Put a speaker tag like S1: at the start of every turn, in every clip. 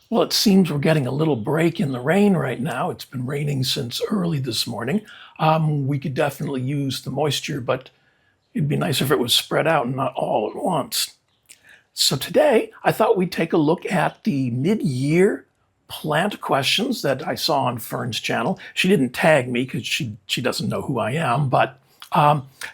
S1: Well, it seems we're getting a little break in the rain right now. It's been raining since early this morning. We could definitely use the moisture, but it'd be nice if it was spread out and not all at once. So today, I thought we'd take a look at the mid-year plant questions that I saw on Fern's channel. She didn't tag me because she doesn't know who I am, but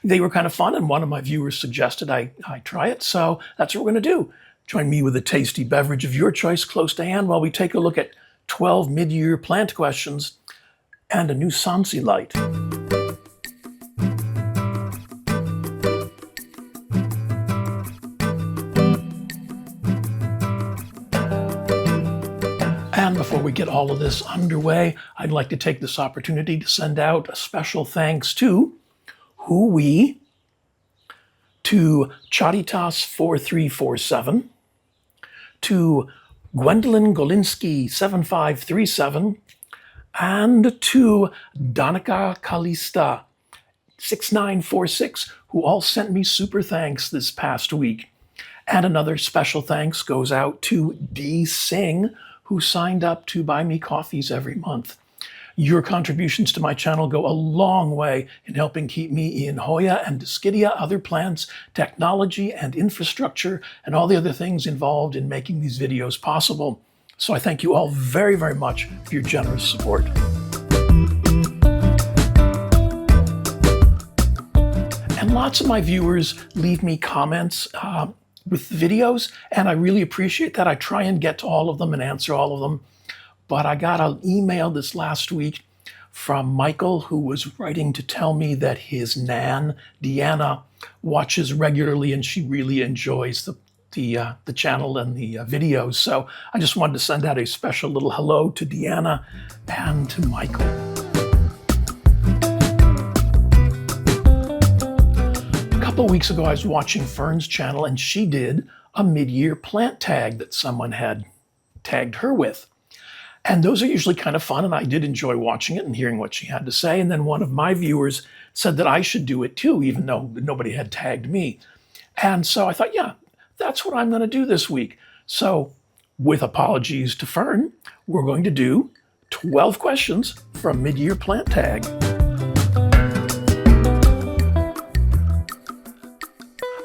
S1: they were kind of fun, and one of my viewers suggested I try it, so that's what we're going to do. Join me with a tasty beverage of your choice close to hand while we take a look at 12 mid-year plant questions and a new Sansi Light. And before we get all of this underway, I'd like to take this opportunity to send out a special thanks to Hoya, to Chaditas4347, to Gwendolyn Golinsky 7537, and to Danica Kalista 6946, who all sent me super thanks this past week. And another special thanks goes out to D. Singh, who signed up to buy me coffees every month. Your contributions to my channel go a long way in helping keep me in Hoya and Dischidia, other plants, technology and infrastructure, and all the other things involved in making these videos possible. So I thank you all very, very much for your generous support. And lots of my viewers leave me comments with the videos, and I really appreciate that. I try and get to all of them and answer all of them. But I got an email this last week from Michael, who was writing to tell me that his nan, Deanna, watches regularly and she really enjoys the channel and the videos. So I just wanted to send out a special little hello to Deanna and to Michael. A couple weeks ago, I was watching Fern's channel and she did a mid-year plant tag that someone had tagged her with. And those are usually kind of fun, and I did enjoy watching it and hearing what she had to say. And then one of my viewers said that I should do it too, even though nobody had tagged me. And so I thought, yeah, that's what I'm going to do this week. So with apologies to Fern, we're going to do 12 questions from mid-year plant tag.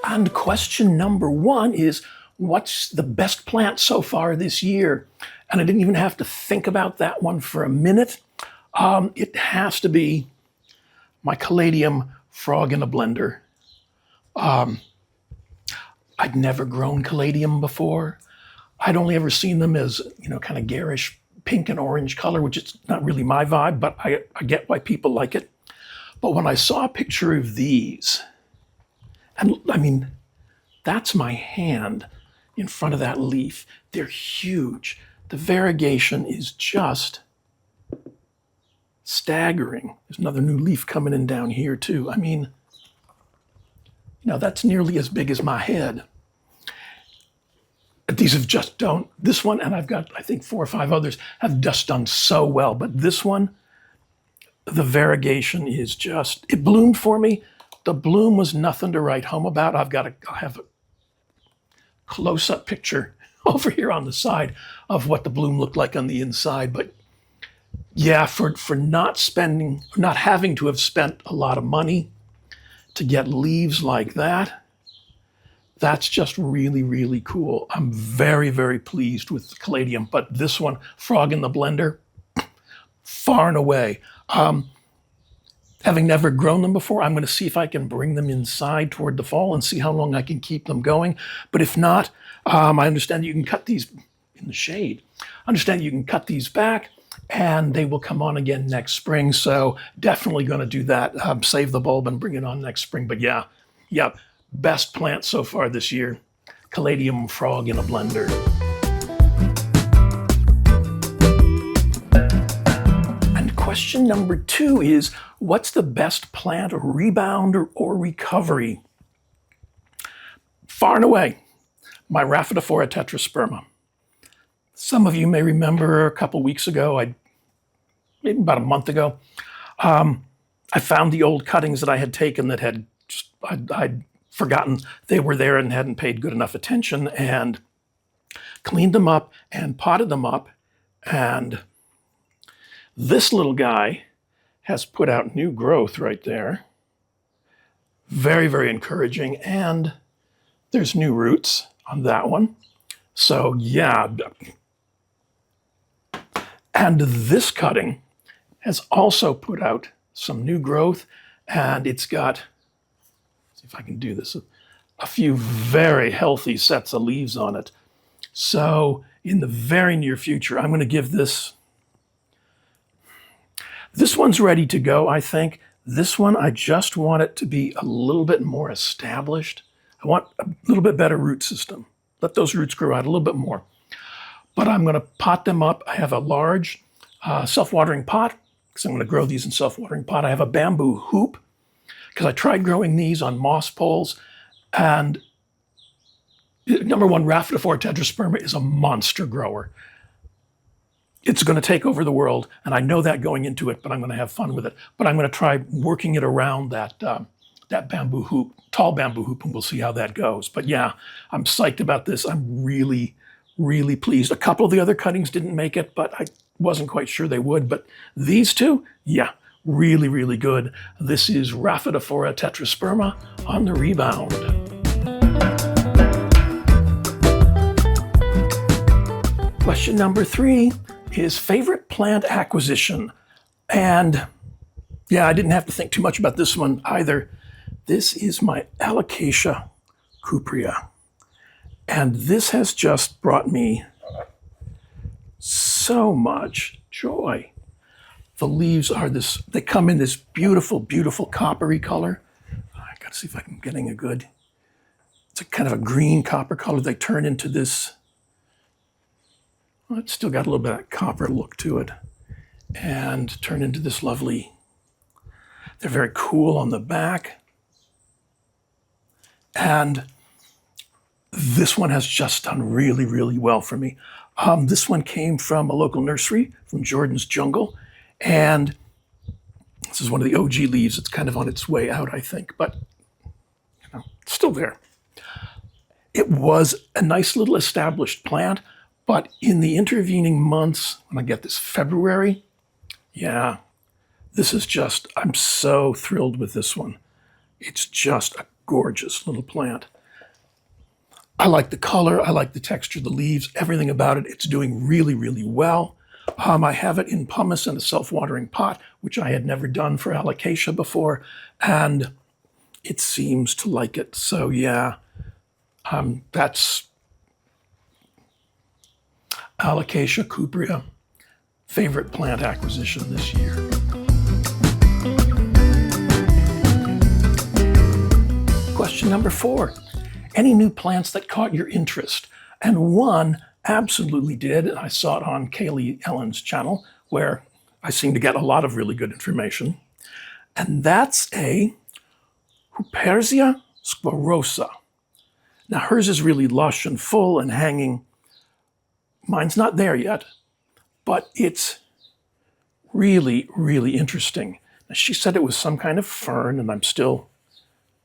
S1: And question number 1 is, what's the best plant so far this year? And I didn't even have to think about that one for a minute. It has to be my caladium frog in a blender. I'd never grown caladium before. I'd only ever seen them as, kind of garish pink and orange color, which is not really my vibe, but I get why people like it. But when I saw a picture of these, and I mean, that's my hand in front of that leaf. They're huge. The variegation is just staggering. There's another new leaf coming in down here too. I mean, that's nearly as big as my head. These have just done, this one, and I've got, I think, 4 or 5 others, have just done so well. But this one, the variegation is just, it bloomed for me. The bloom was nothing to write home about. I'll have a close-up picture over here on the side of what the bloom looked like on the inside. But yeah, for not having to have spent a lot of money to get leaves like that, that's just really, really cool. I'm very, very pleased with the caladium. But this one, frog in the blender, far and away. Having never grown them before, I'm going to see if I can bring them inside toward the fall and see how long I can keep them going. But if not, I understand you can cut these in the shade. I understand you can cut these back and they will come on again next spring. So definitely going to do that. Save the bulb and bring it on next spring. But yeah, best plant so far this year. Caladium frog in a blender. And question number 2 is, what's the best plant rebound or recovery? Far and away, my rhaphidophora tetrasperma. Some of you may remember a couple weeks ago, maybe about a month ago, I found the old cuttings that I had taken that had I'd forgotten they were there and hadn't paid good enough attention. And cleaned them up and potted them up. And this little guy has put out new growth right there. Very, very encouraging. And there's new roots on that one. So yeah. And this cutting has also put out some new growth, and it's got, let's see if I can do this, a few very healthy sets of leaves on it. So in the very near future, I'm going to give this one's ready to go, I think. This one, I just want it to be a little bit more established. I want a little bit better root system. Let those roots grow out a little bit more. But I'm going to pot them up. I have a large self-watering pot, because I'm going to grow these in self-watering pot. I have a bamboo hoop, because I tried growing these on moss poles. And number one, Rhaphidophora tetrasperma is a monster grower. It's going to take over the world, and I know that going into it, but I'm going to have fun with it. But I'm going to try working it around that bamboo hoop, tall bamboo hoop, and we'll see how that goes. But yeah, I'm psyched about this. I'm really, really pleased. A couple of the other cuttings didn't make it, but I wasn't quite sure they would. But these two, yeah, really, really good. This is Rhaphidophora tetrasperma on the Rebound. Question number 3 is favorite plant acquisition. And yeah, I didn't have to think too much about this one either. This is my alocasia huperzia. And this has just brought me so much joy. The leaves are this, they come in this beautiful, beautiful coppery color. I gotta see if I can getting a good, it's a kind of a green copper color. They turn into this, well, it's still got a little bit of copper look to it, and turn into this lovely, they're very cool on the back. And this one has just done really, really well for me. This one came from a local nursery, from Jordan's Jungle. And this is one of the OG leaves. It's kind of on its way out, I think, but it's still there. It was a nice little established plant, but in the intervening months, when I get this February, yeah, this is just, I'm so thrilled with this one. It's just a gorgeous little plant. I like the color, I like the texture of the leaves, everything about it. It's doing really, really well. I have it in pumice in a self-watering pot, which I had never done for alocasia before, and it seems to like it. So yeah, that's alocasia huperzia, favorite plant acquisition this year. Question number 4. Any new plants that caught your interest? And one absolutely did. I saw it on Kaylee Ellen's channel, where I seem to get a lot of really good information. And that's a huperzia squarosa. Now hers is really lush and full and hanging. Mine's not there yet, but it's really, really interesting. Now, she said it was some kind of fern, and I'm still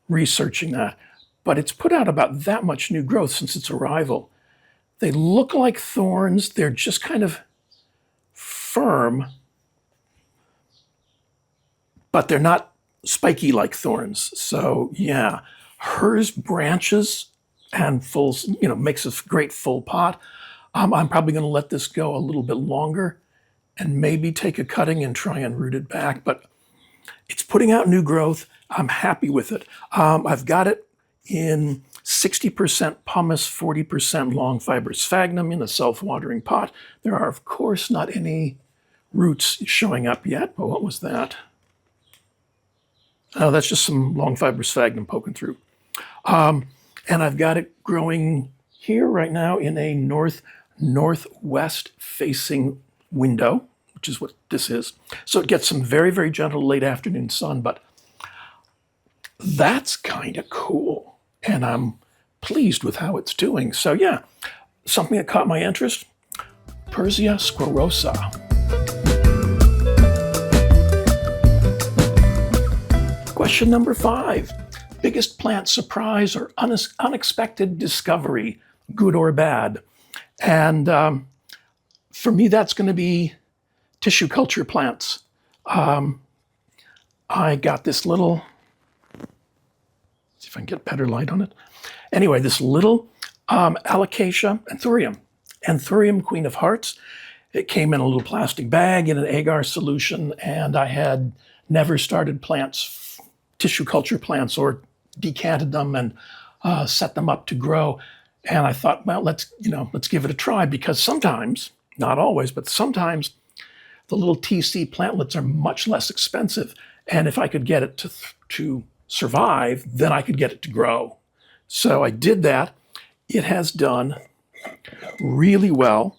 S1: researching that. But it's put out about that much new growth since its arrival. They look like thorns. They're just kind of firm, but they're not spiky like thorns. So yeah, hers branches and full, makes a great full pot. I'm probably going to let this go a little bit longer and maybe take a cutting and try and root it back. But it's putting out new growth. I'm happy with it. I've got it in 60% pumice, 40% long fiber sphagnum in a self-watering pot. There are, of course, not any roots showing up yet, but what was that? Oh, that's just some long fiber sphagnum poking through. And I've got it growing here right now in a northwest facing window, which is what this is. So it gets some very, very gentle late afternoon sun, but that's kind of cool. And I'm pleased with how it's doing. So yeah, something that caught my interest, Hoperzia squarosa. Question number 5, biggest plant surprise or unexpected discovery, good or bad? And for me, that's going to be tissue culture plants. I got this little, see if I can get better light on it. Anyway, this little alocasia Anthurium, Queen of Hearts. It came in a little plastic bag in an agar solution, and I had never started plants, tissue culture plants, or decanted them and set them up to grow. And I thought, well, let's give it a try, because sometimes, not always, but sometimes the little TC plantlets are much less expensive. And if I could get it to survive, then I could get it to grow. So I did that. It has done really well.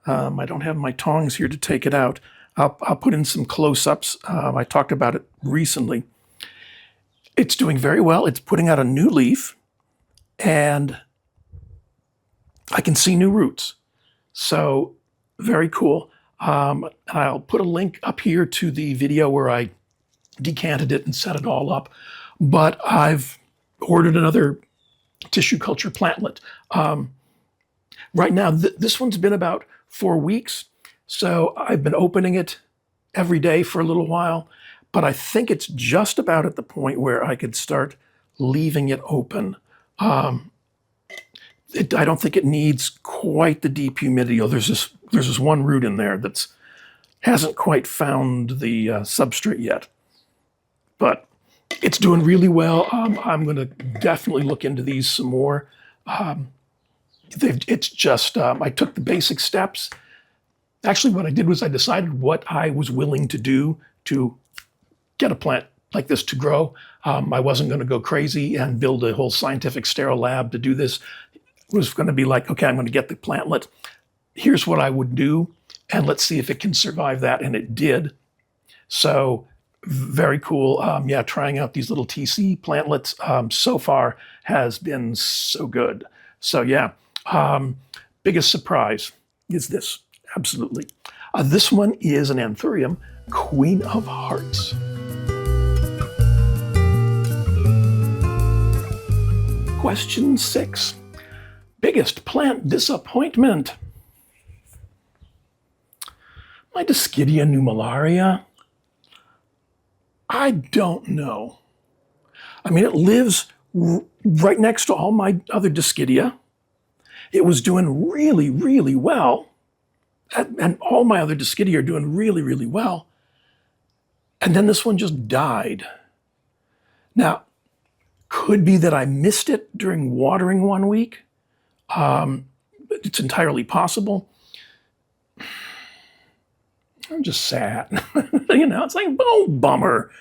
S1: I don't have my tongs here to take it out. I'll put in some close-ups. I talked about it recently. It's doing very well. It's putting out a new leaf, and I can see new roots. So very cool. I'll put a link up here to the video where I decanted it and set it all up. But I've ordered another tissue culture plantlet. Right now, this one's been about 4 weeks. So I've been opening it every day for a little while. But I think it's just about at the point where I could start leaving it open. I don't think it needs quite the deep humidity. Oh, there's this one root in there that hasn't quite found the substrate yet. But it's doing really well. I'm going to definitely look into these some more. It's just, I took the basic steps. Actually, what I did was I decided what I was willing to do to get a plant like this to grow. I wasn't going to go crazy and build a whole scientific sterile lab to do this. It was going to be like, okay, I'm going to get the plantlet. Here's what I would do, and let's see if it can survive that. And it did. So very cool. Yeah, trying out these little TC plantlets so far has been so good. So yeah, biggest surprise is this, absolutely. This one is an Anthurium, Queen of Hearts. Question 6. Biggest plant disappointment. My Dischidia nummularia? I don't know. I mean, it lives right next to all my other Dischidia. It was doing really, really well. And all my other Dischidia are doing really, really well. And then this one just died. Now, could be that I missed it during watering one week. It's entirely possible. I'm just sad. It's like, oh, bummer.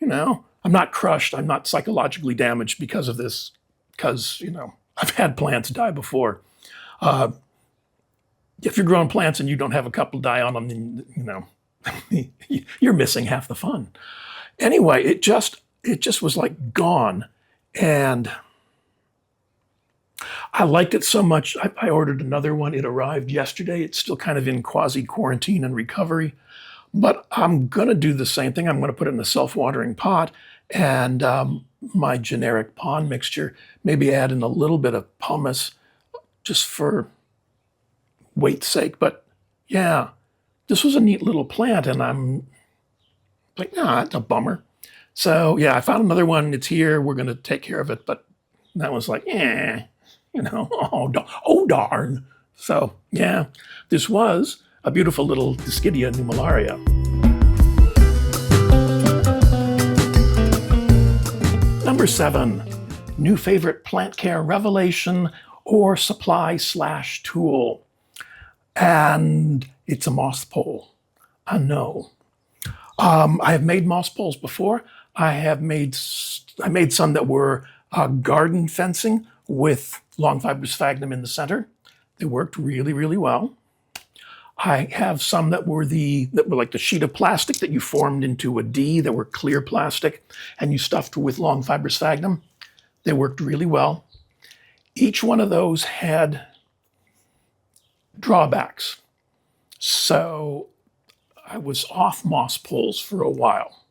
S1: I'm not crushed. I'm not psychologically damaged because of this, because, I've had plants die before. If you're growing plants and you don't have a couple die on them, then, you're missing half the fun. Anyway, it just was like gone. And I liked it so much, I ordered another one. It arrived yesterday. It's still kind of in quasi-quarantine and recovery. But I'm going to do the same thing. I'm going to put it in a self-watering pot and my generic pond mixture, maybe add in a little bit of pumice just for weight's sake. But yeah, this was a neat little plant, and I'm like, nah, it's a bummer. So yeah, I found another one. It's here. We're going to take care of it. But that was like, oh darn. So yeah, this was a beautiful little Dischidia nummularia. Number 7, new favorite plant care revelation or supply/tool. And it's a moss pole. I know. I have made moss poles before. I made some that were garden fencing with long fibrous sphagnum in the center. They worked really, really well. I have some that were like the sheet of plastic that you formed into a D, that were clear plastic, and you stuffed with long fibrous sphagnum. They worked really well. Each one of those had drawbacks. So I was off moss poles for a while.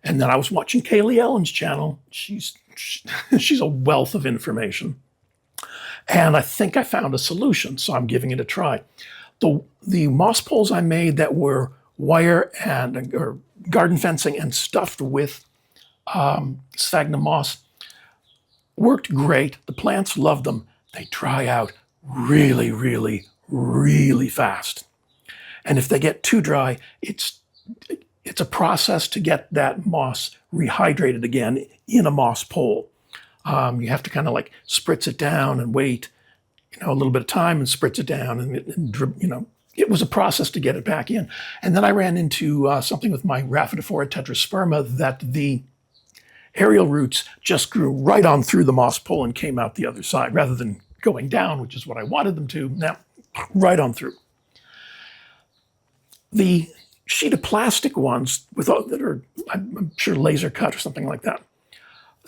S1: And then I was watching Kaylee Ellen's channel. She's a wealth of information. And I think I found a solution, so I'm giving it a try. The moss poles I made that were wire and or garden fencing and stuffed with sphagnum moss worked great. The plants loved them. They dry out really, really, really fast. And if they get too dry, it's a process to get that moss rehydrated again in a moss pole. You have to kind of like spritz it down and wait, a little bit of time and spritz it down, and it was a process to get it back in. And then I ran into something with my rhaphidophora tetrasperma that the aerial roots just grew right on through the moss pole and came out the other side rather than going down, which is what I wanted them to. Now, right on through. The sheet of plastic ones that are, I'm sure, laser cut or something like that,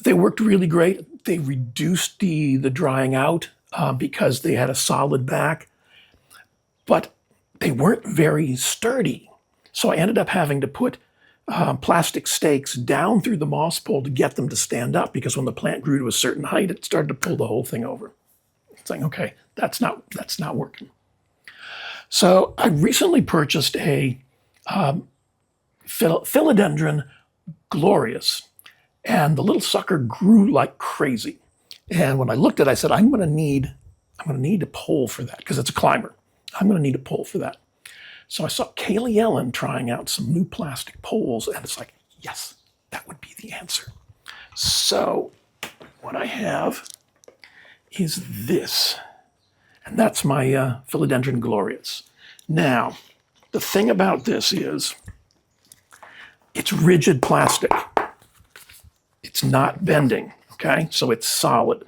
S1: they worked really great. They reduced the drying out because they had a solid back, but they weren't very sturdy. So I ended up having to put plastic stakes down through the moss pole to get them to stand up, because when the plant grew to a certain height, it started to pull the whole thing over. It's like, okay, that's not working. So I recently purchased a philodendron glorious, and the little sucker grew like crazy. And when I looked at it, I said, I'm going to need a pole for that, because it's a climber. I'm going to need a pole for that. So I saw Kaylee Ellen trying out some new plastic poles, and it's like, yes, that would be the answer. So what I have is this, and that's my philodendron glorious. Now, the thing about this is it's rigid plastic. It's not bending, okay? So it's solid.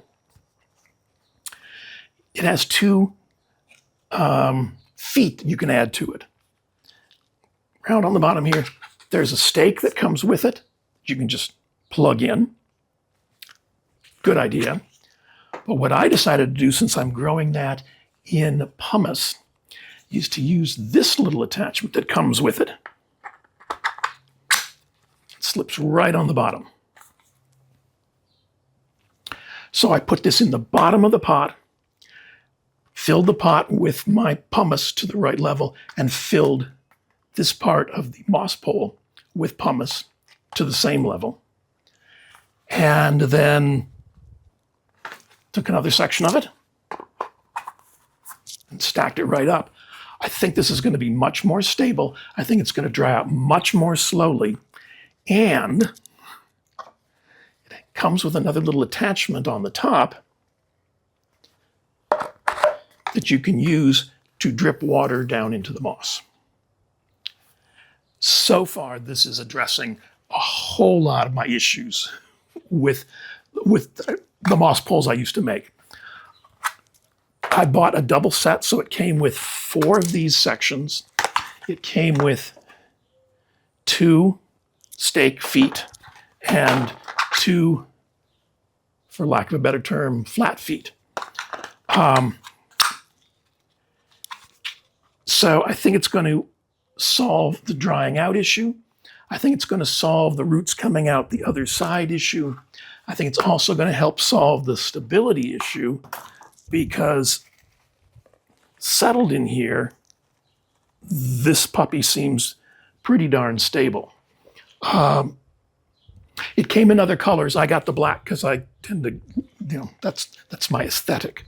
S1: It has two feet you can add to it. Round on the bottom here, there's a stake that comes with it. You can just plug in. Good idea. But what I decided to do, since I'm growing that in pumice, is to use this little attachment that comes with it. It slips right on the bottom. So I put this in the bottom of the pot, filled the pot with my pumice to the right level, and filled this part of the moss pole with pumice to the same level. And then took another section of it and stacked it right up. I think this is going to be much more stable. I think it's going to dry out much more slowly. And it comes with another little attachment on the top that you can use to drip water down into the moss. So far, this is addressing a whole lot of my issues with the moss poles I used to make. I bought a double set, so it came with 4 of these sections. It came with 2 stake feet and 2, for lack of a better term, flat feet. So I think it's going to solve the drying out issue. I think it's going to solve the roots coming out the other side issue. I think it's also going to help solve the stability issue, because settled in here, this puppy seems pretty darn stable. It came in other colors. I got the black because I tend to, that's my aesthetic.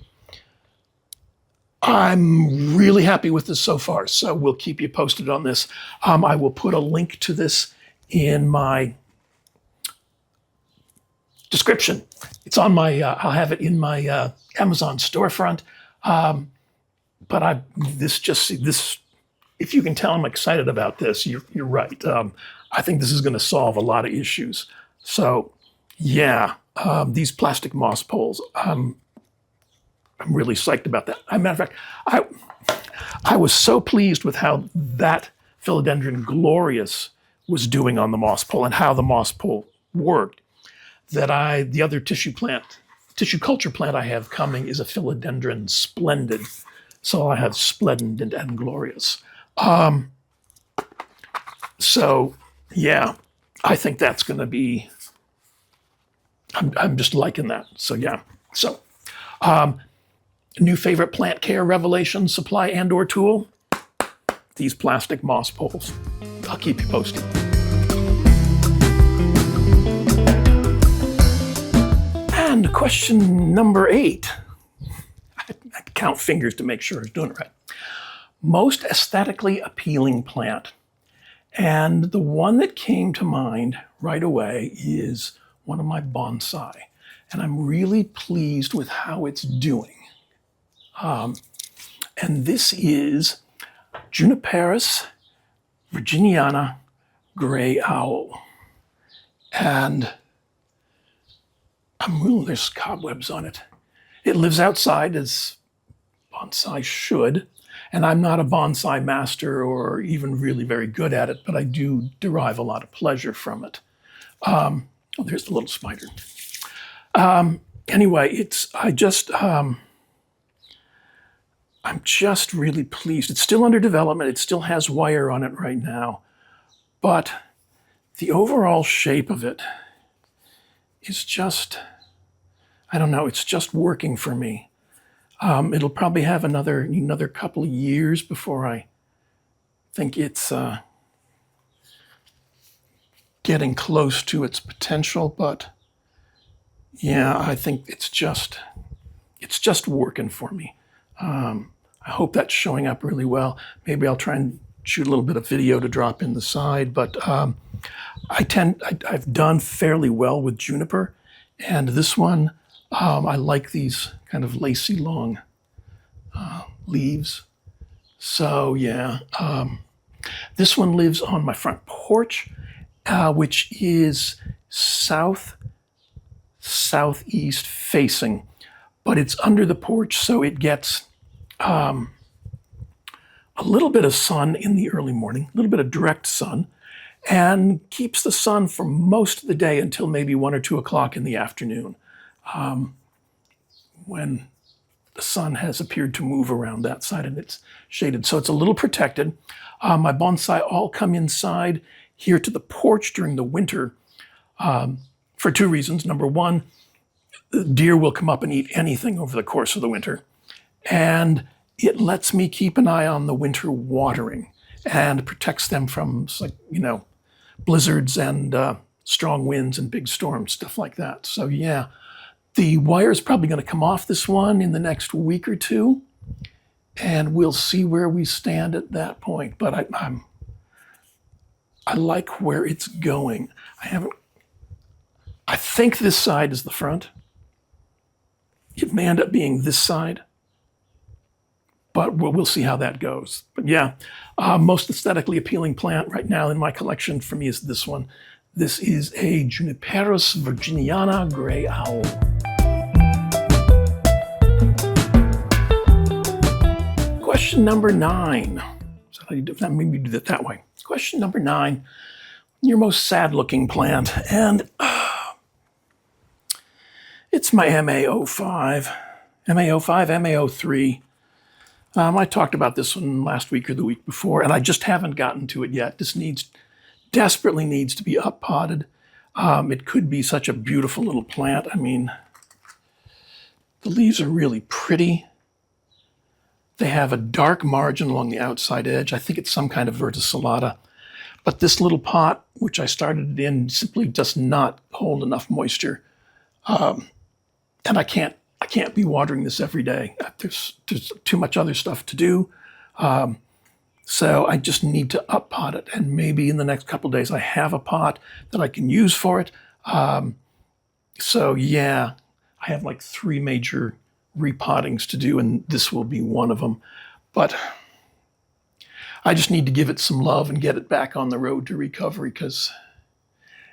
S1: I'm really happy with this so far, so we'll keep you posted on this. I will put a link to this in my description. It's on my, I'll have it in my Amazon storefront. But this, if you can tell I'm excited about this, you're right. I think this is going to solve a lot of issues. So yeah, these plastic moss poles, I'm really psyched about that. As a matter of fact, I was so pleased with how that philodendron glorious was doing on the moss pole and how the moss pole worked, that the other tissue culture plant I have coming is a philodendron splendid. So I have splendid and glorious. So yeah, I think that's going to be, I'm just liking that. So yeah. So New favorite plant care revelation, supply and or tool? These plastic moss poles. I'll keep you posted. And question number 8. I count fingers to make sure I was doing it right. Most aesthetically appealing plant. And the one that came to mind right away is one of my bonsai. And I'm really pleased with how it's doing. And this is Juniperis virginiana gray owl. And there's cobwebs on it. It lives outside as bonsai should. And I'm not a bonsai master or even really very good at it, but I do derive a lot of pleasure from it. Oh, there's the little spider. Anyway, I'm just really pleased. It's still under development. It still has wire on it right now. But the overall shape of it is just, I don't know, it's just working for me. It'll probably have another couple of years before I think it's getting close to its potential. But yeah, I think it's just working for me. I hope that's showing up really well. Maybe I'll try and shoot a little bit of video to drop in the side, but I've done fairly well with juniper, and this one, I like these kind of lacy long leaves. So yeah, this one lives on my front porch, which is southeast facing, but it's under the porch, so it gets a little bit of sun in the early morning, a little bit of direct sun, and keeps the sun for most of the day until maybe 1 or 2 o'clock in the afternoon, when the sun has appeared to move around that side and it's shaded. So it's a little protected. My bonsai all come inside here to the porch during the winter for 2 reasons. Number one, deer will come up and eat anything over the course of the winter. And it lets me keep an eye on the winter watering and protects them from, blizzards and strong winds and big storms, stuff like that. So yeah, the wire is probably going to come off this one in the next week or 2, and we'll see where we stand at that point. But I like where it's going. I think this side is the front. It may end up being this side, but we'll see how that goes. But yeah, most aesthetically appealing plant right now in my collection for me is this one. This is a Juniperis virginiana gray owl. Question number 9. So maybe do it that way. Question number 9, your most sad-looking plant, and it's my MA05, MA03. I talked about this one last week or the week before, and I just haven't gotten to it yet. This desperately needs to be up-potted. It could be such a beautiful little plant. I mean, the leaves are really pretty. They have a dark margin along the outside edge. I think it's some kind of verticillata. But this little pot, which I started it in, simply does not hold enough moisture. And I can't be watering this every day. There's too much other stuff to do. So I just need to up-pot it. And maybe in the next couple of days, I have a pot that I can use for it. So yeah, I have like 3 major repottings to do, and this will be one of them. But I just need to give it some love and get it back on the road to recovery, because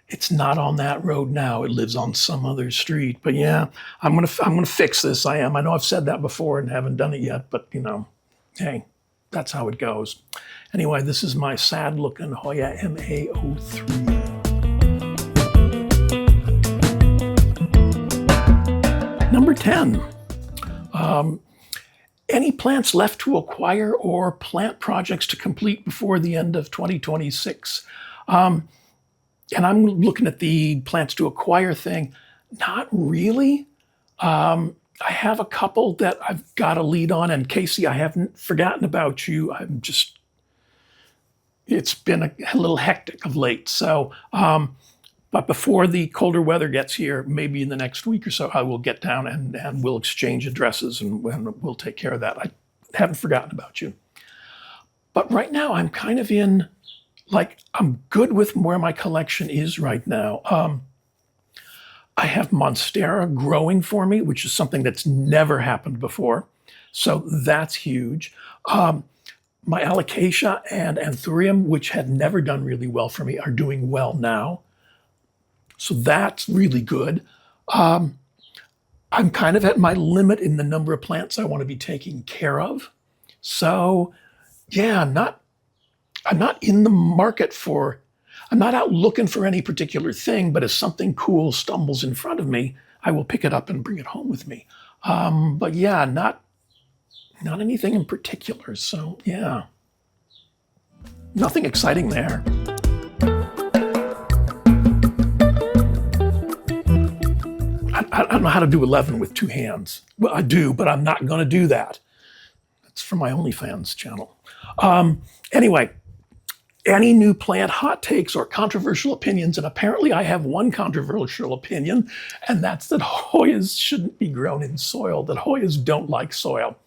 S1: it's not on that road now. It lives on some other street. But yeah, I'm gonna fix this. I am. I know I've said that before and haven't done it yet, but hey, that's how it goes. Anyway, this is my sad-looking Hoya MA03. Number 10. Any plants left to acquire or plant projects to complete before the end of 2026? And I'm looking at the plants to acquire thing. Not really. I have a couple that I've got a lead on, and Casey, I haven't forgotten about you. It's been a little hectic of late. So, but before the colder weather gets here, maybe in the next week or so, I will get down and we'll exchange addresses and we'll take care of that. I haven't forgotten about you. But right now, I'm kind of I'm good with where my collection is right now. I have Monstera growing for me, which is something that's never happened before. So that's huge. My alocasia and Anthurium, which had never done really well for me, are doing well now. So that's really good. I'm kind of at my limit in the number of plants I want to be taking care of. So yeah, I'm not in the market I'm not out looking for any particular thing, but if something cool stumbles in front of me, I will pick it up and bring it home with me. But yeah, not anything in particular. So yeah, nothing exciting there. I don't know how to do 11 with 2 hands. Well, I do, but I'm not going to do that. That's for my OnlyFans channel. Anyway, any new plant hot takes or controversial opinions, and apparently I have one controversial opinion, and that's that Hoyas shouldn't be grown in soil, that Hoyas don't like soil.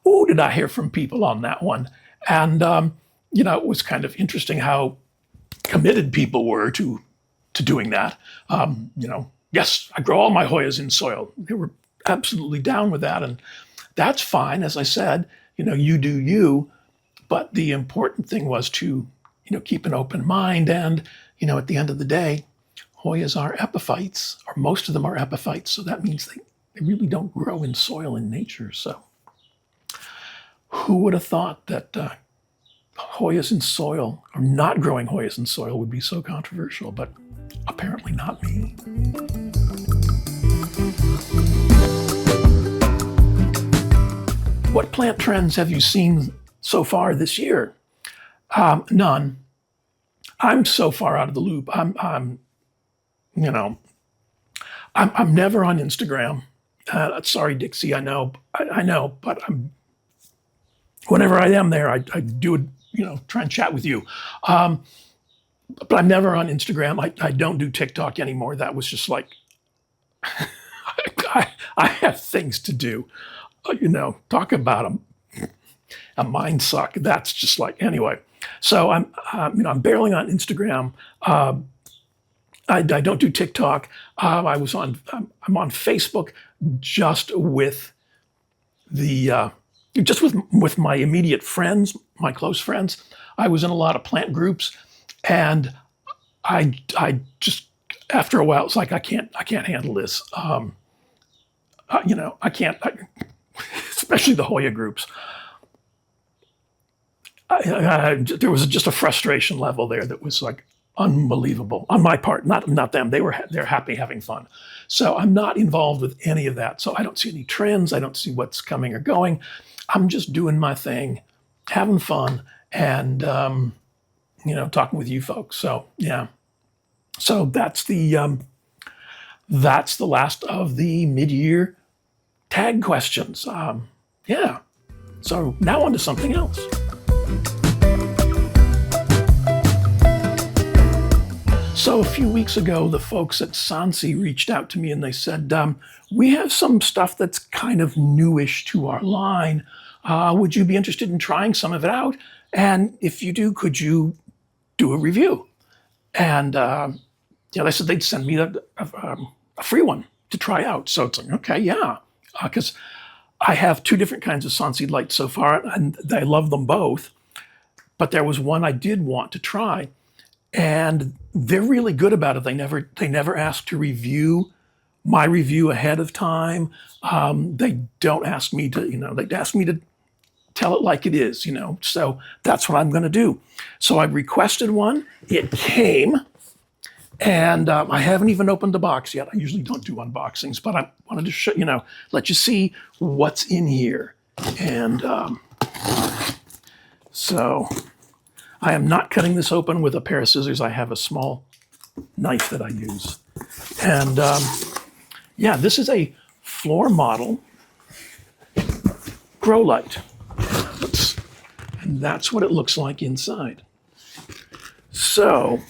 S1: Oh, did I hear from people on that one. And, it was kind of interesting how committed people were to doing that. Yes, I grow all my Hoyas in soil. They were absolutely down with that, and that's fine. As I said, you do you, but the important thing was to, keep an open mind. And, at the end of the day, Hoyas are epiphytes, or most of them are epiphytes. So that means they really don't grow in soil in nature. So who would have thought that Hoyas in soil, or not growing Hoyas in soil, would be so controversial? But apparently not me. What plant trends have you seen so far this year? None. I'm so far out of the loop. I'm never on Instagram. Sorry, Dixie. I know, but whenever I am there, I do, try and chat with you. But I'm never on Instagram. I don't do TikTok anymore. That was just like, I have things to do. Talk about a mind suck. That's just like, anyway. So I'm barely on Instagram. I don't do TikTok. I'm on Facebook just with with my immediate friends, my close friends. I was in a lot of plant groups, and I just, after a while, it's like I can't handle this. I can't, especially the Hoya groups. There was just a frustration level there that was like unbelievable on my part. Not them. They're happy having fun. So I'm not involved with any of that. So I don't see any trends. I don't see what's coming or going. I'm just doing my thing, having fun, and talking with you folks. So yeah. So that's the last of the mid-year tag questions. Yeah. So now on to something else. So a few weeks ago, the folks at Sansi reached out to me and they said, we have some stuff that's kind of newish to our line. Would you be interested in trying some of it out? And if you do, could you do a review? And they said they'd send me a free one to try out. So it's like, okay, yeah. Because I have 2 different kinds of Sansi Light so far, and I love them both. But there was one I did want to try. And they're really good about it. They never ask to review my review ahead of time. They don't ask me to, they ask me to tell it like it is, So that's what I'm going to do. So I requested one. It came, and I haven't even opened the box yet. I usually don't do unboxings, but I wanted to show, let you see what's in here. And so I am not cutting this open with a pair of scissors. I have a small knife that I use. And this is a floor model grow light. And that's what it looks like inside. So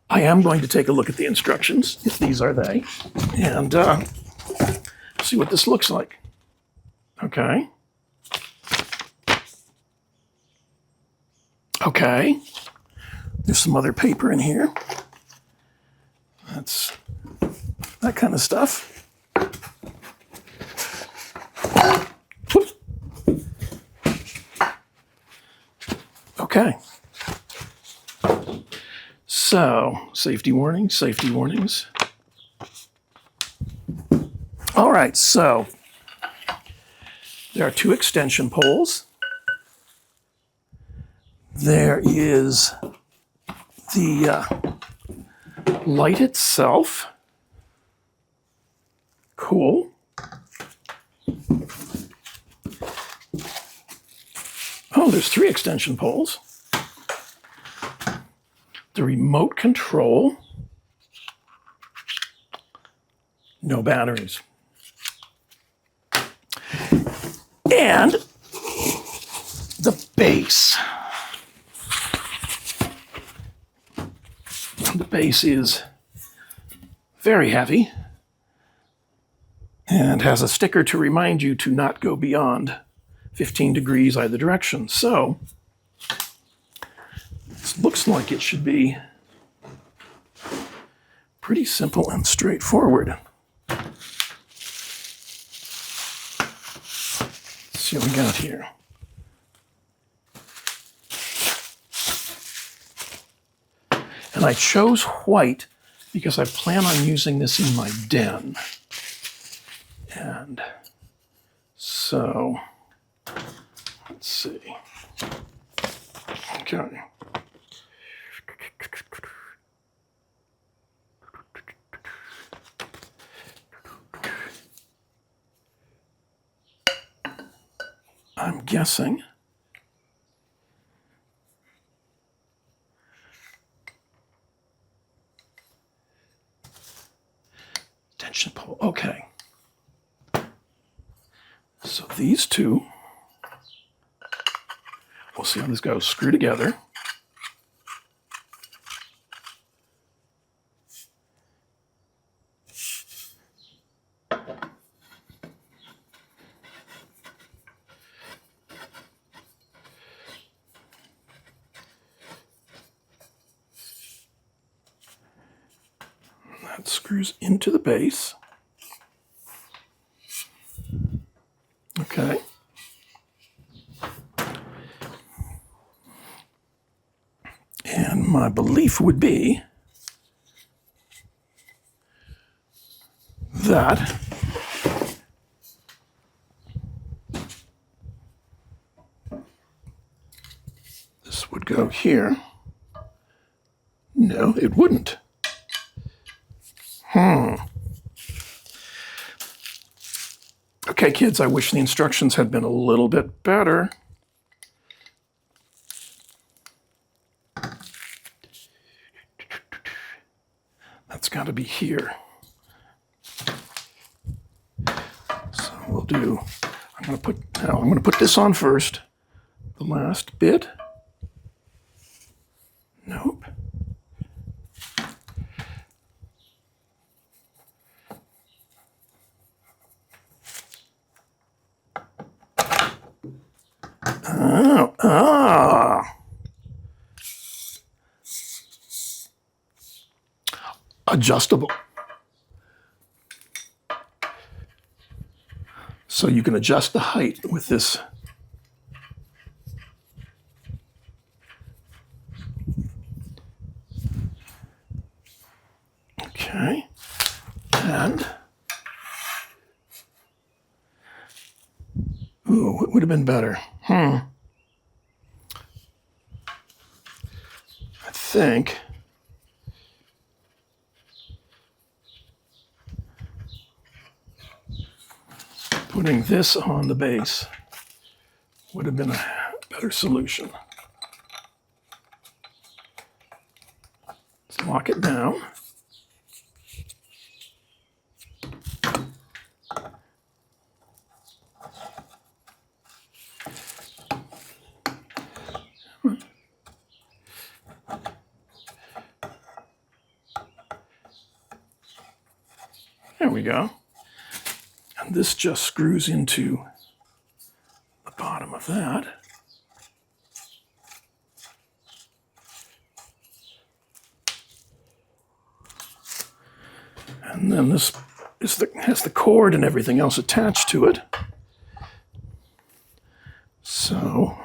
S1: I am going to take a look at the instructions, if these are they, and see what this looks like. Okay. Okay. There's some other paper in here. That's that kind of stuff. Okay. So, safety warnings, safety warnings. All right, so there are 2 extension poles. There is the light itself. Cool. Oh, there's 3 extension poles. The remote control. No batteries. And the base. The base is very heavy and has a sticker to remind you to not go beyond 15 degrees either direction. So this looks like it should be pretty simple and straightforward. Let's see what we got here. And I chose white because I plan on using this in my den. And so, let's see. Okay. I'm guessing tension pole. Okay. So these 2, we'll see how this goes. Screw together. That screws into the base. Okay. And my belief would be that this would go here. No, it wouldn't. Okay, kids, I wish the instructions had been a little bit better. That's got to be here. So we'll do, I'm going to put this on first. The last bit. Nope. Adjustable. So you can adjust the height with this. Okay. And ooh, what would have been better? I think putting this on the base would have been a better solution. Let's lock it down. There we go. And this just screws into the bottom of that. And then this has the cord and everything else attached to it. So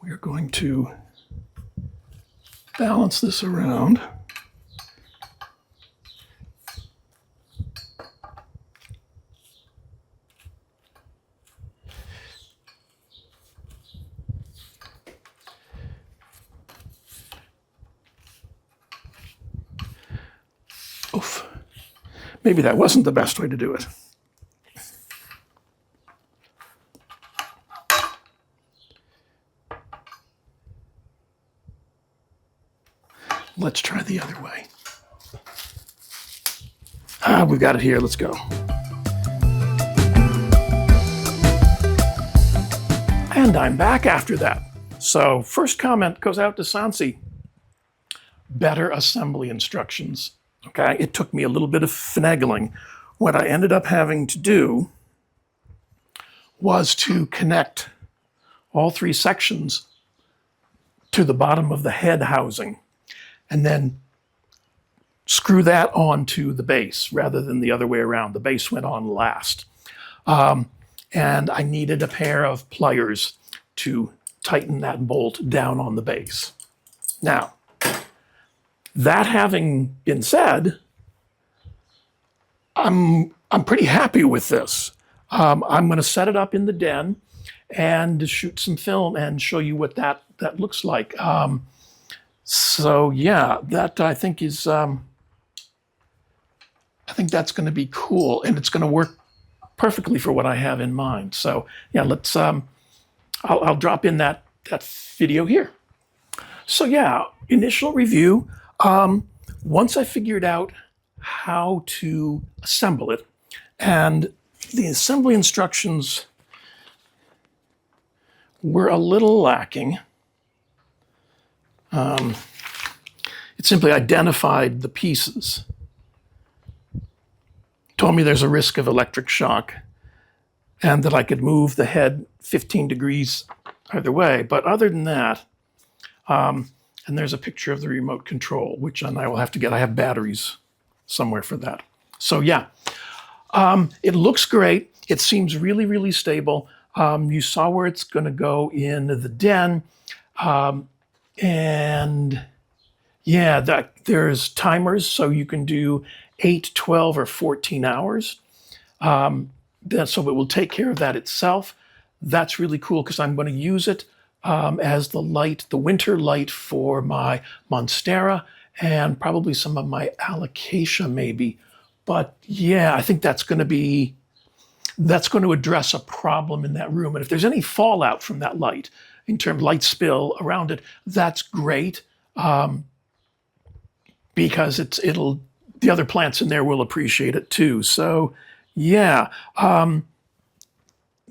S1: we're going to balance this around. Oof. Maybe that wasn't the best way to do it. Let's try the other way. We've got it here. Let's go. And I'm back after that. So first comment goes out to Sansi. Better assembly instructions. Okay, it took me a little bit of finagling. What I ended up having to do was to connect all three sections to the bottom of the head housing and then screw that onto the base rather than the other way around. The base went on last. And I needed a pair of pliers to tighten that bolt down on the base. Now, that having been said, I'm pretty happy with this. I'm going to set it up in the den and shoot some film and show you what that looks like. So yeah, that I think is I think that's going to be cool, and it's going to work perfectly for what I have in mind. So yeah, let's I'll drop in that video here. So yeah, initial review. Once I figured out how to assemble it, and the assembly instructions were a little lacking. It simply identified the pieces. Told me there's a risk of electric shock and that I could move the head 15 degrees either way. But other than that, and there's a picture of the remote control, which I will have to get. I have batteries somewhere for that. So yeah, it looks great. It seems really, really stable. You saw where it's going to go in the den. And yeah, there's timers, so you can do 8, 12, or 14 hours. So it will take care of that itself. That's really cool because I'm going to use it as the light, the winter light for my Monstera and probably some of my alocasia maybe. But yeah, I think that's going to address a problem in that room. And if there's any fallout from that light, in terms of light spill around it, that's great because the other plants in there will appreciate it too. So yeah,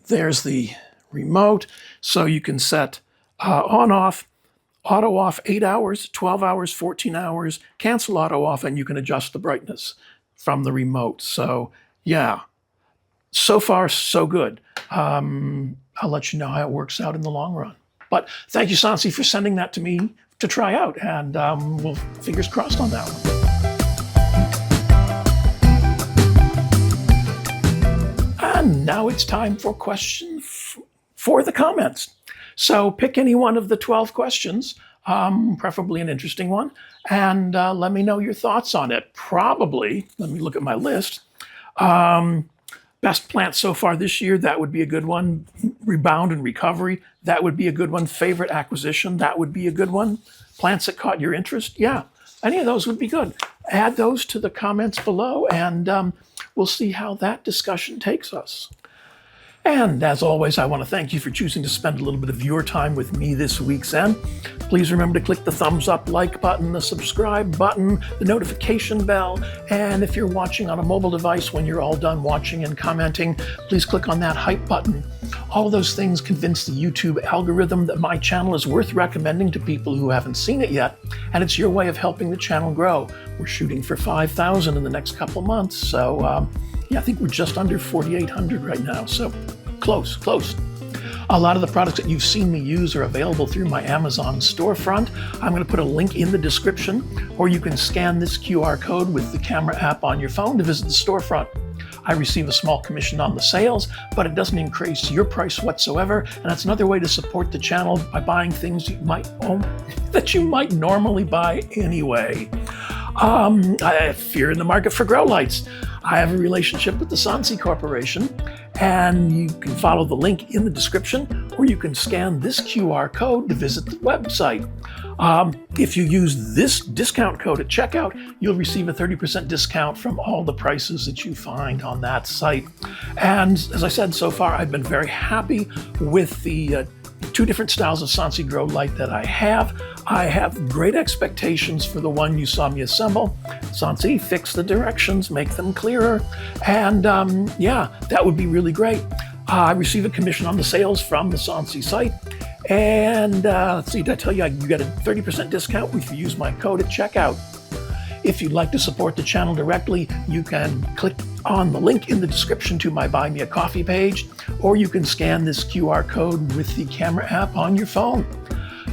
S1: there's the remote. So you can set on, off, auto off 8 hours, 12 hours, 14 hours, cancel auto off, and you can adjust the brightness from the remote. So yeah, so far so good. I'll let you know how it works out in the long run. But thank you, Sansi, for sending that to me to try out, and we'll fingers crossed on that one. And now it's time for questions for the comments. So pick any one of the 12 questions, preferably an interesting one, and let me know your thoughts on it. Probably, let me look at my list. Best plant so far this year, that would be a good one. Rebound and recovery, that would be a good one. Favorite acquisition, that would be a good one. Plants that caught your interest, yeah, any of those would be good. Add those to the comments below, and we'll see how that discussion takes us. And as always, I want to thank you for choosing to spend a little bit of your time with me this week's end. Please remember to click the thumbs up like button, the subscribe button, the notification bell, and if you're watching on a mobile device, when you're all done watching and commenting, please click on that hype button. All of those things convince the YouTube algorithm that my channel is worth recommending to people who haven't seen it yet, and it's your way of helping the channel grow. We're shooting for 5,000 in the next couple of months, so yeah, I think we're just under 4,800 right now, so close. A lot of the products that you've seen me use are available through my Amazon storefront. I'm going to put a link in the description, or you can scan this QR code with the camera app on your phone to visit the storefront. I receive a small commission on the sales, but it doesn't increase your price whatsoever, and that's another way to support the channel by buying things you might own that you might normally buy anyway. If you're in the market for grow lights, I have a relationship with the Sansi Corporation, and you can follow the link in the description, or you can scan this QR code to visit the website. If you use this discount code at checkout, you'll receive a 30% discount from all the prices that you find on that site. And as I said, so far, I've been very happy with the two different styles of Sansi grow light that I have. I have great expectations for the one you saw me assemble. Sansi, fix the directions, make them clearer, and yeah, that would be really great. I receive a commission on the sales from the Sansi site, and let's see, did I tell you you get a 30% discount if you use my code at checkout. If you'd like to support the channel directly, you can click on the link in the description to my Buy Me a Coffee page, or you can scan this QR code with the camera app on your phone.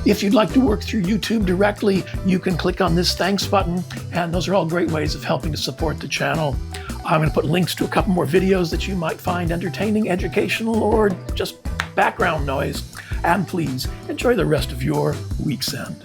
S1: If you'd like to work through YouTube directly, you can click on this thanks button, and those are all great ways of helping to support the channel. I'm going to put links to a couple more videos that you might find entertaining, educational, or just background noise. And please enjoy the rest of your week's end.